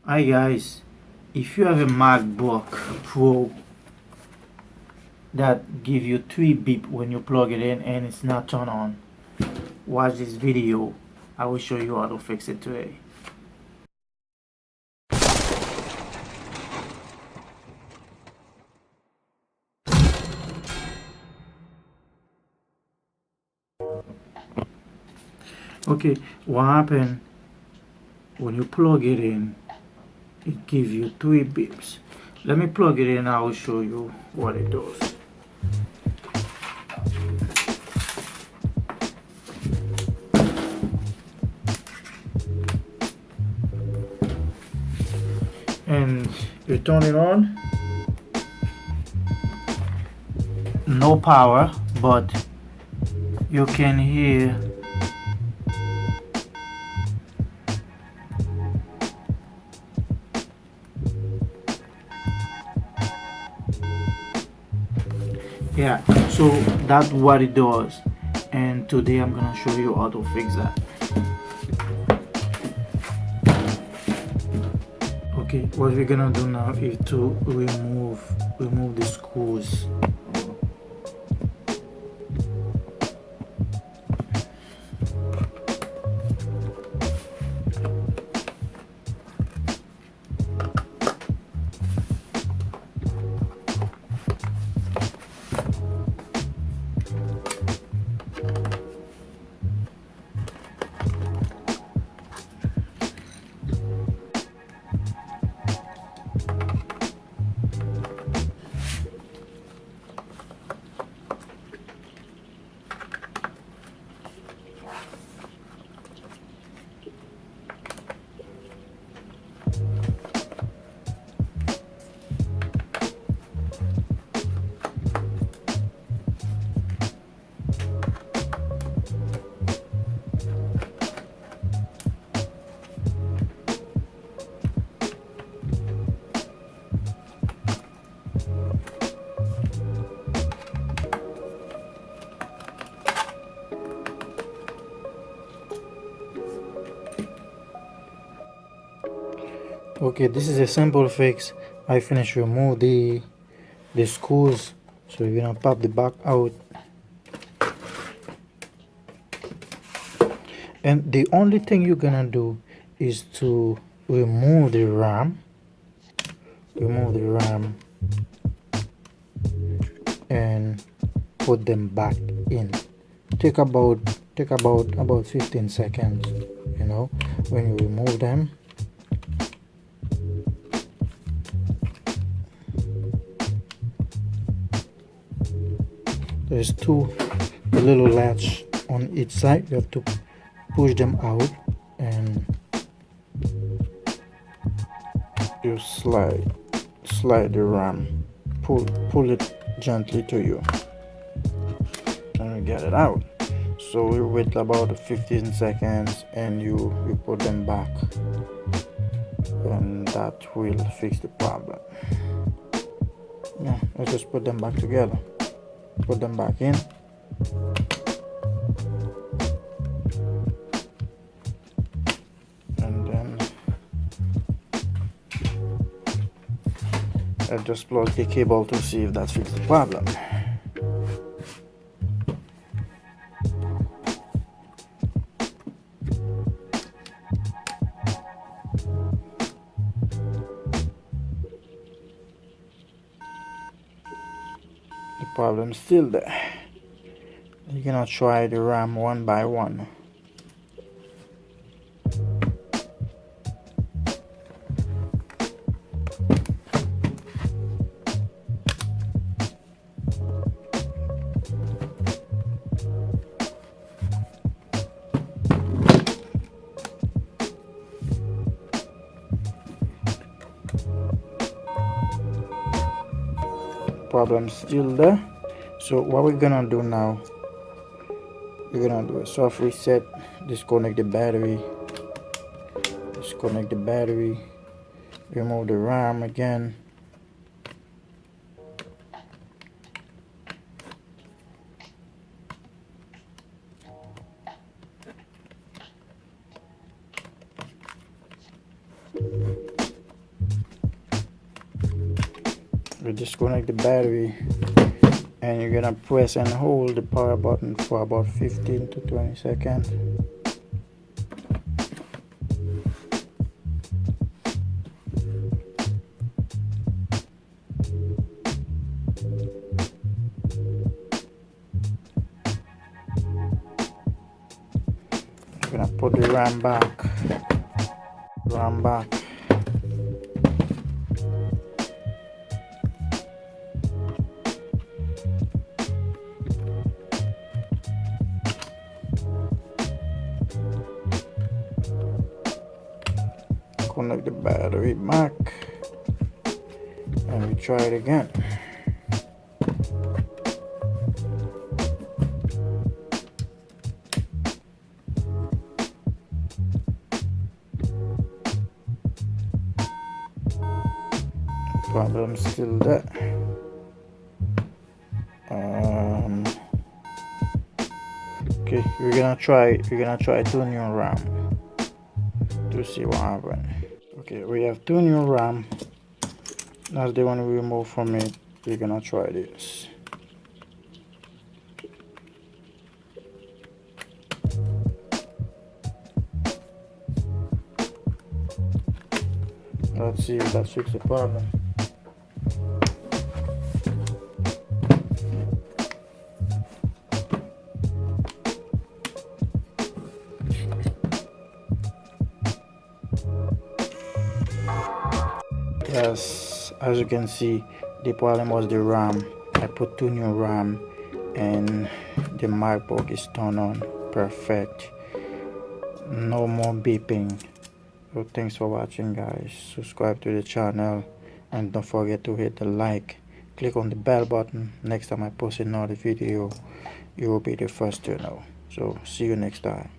Hi guys, if you have a MacBook Pro that give you 3 beep when you plug it in and it's not turned on, watch this video. I will show you how to fix it today. Okay, what happened when you plug it in, it gives you 3 beeps. Let me plug it in, I will show you what it does. And you turn it on, no power, but you can hear yeah, so that's what it does, and today I'm gonna show you how to fix that. Okay, what we're gonna do now is to remove the screws. Okay, this is a simple fix. I finished remove the screws, so you're gonna pop the back out, and the only thing you're gonna do is to remove the RAM and put them back in. Take about 15 seconds, when you remove them. There's two little latch on each side. You have to push them out and you slide the RAM, pull it gently to you, and you get it out. So we wait about 15 seconds and you put them back, and that will fix the problem. Yeah, let's just put them back together, put them back in. And then I just plug the cable to see if that fixes the problem. The problem's still there. You're gonna try the RAM one by one. Problem still there. So what we're gonna do now, we're gonna do a soft reset, disconnect the battery, remove the RAM again, You disconnect the battery and you're gonna press and hold the power button for about 15 to 20 seconds. I'm gonna put the RAM back. Connect the battery back and we try it again. Problem still there. Okay, we're gonna try two new RAM to see what happens. Okay, we have two new RAM. That's the one we remove from it. We're gonna try this. Let's see if that fixes the problem. Yes, as you can see, the problem was the RAM. I put two new RAM and the MacBook is turned on perfect. No more beeping. So thanks for watching, guys. Subscribe to the channel and don't forget to hit the like. Click on the bell button. Next time I post another video, you will be the first to know. So see you next time.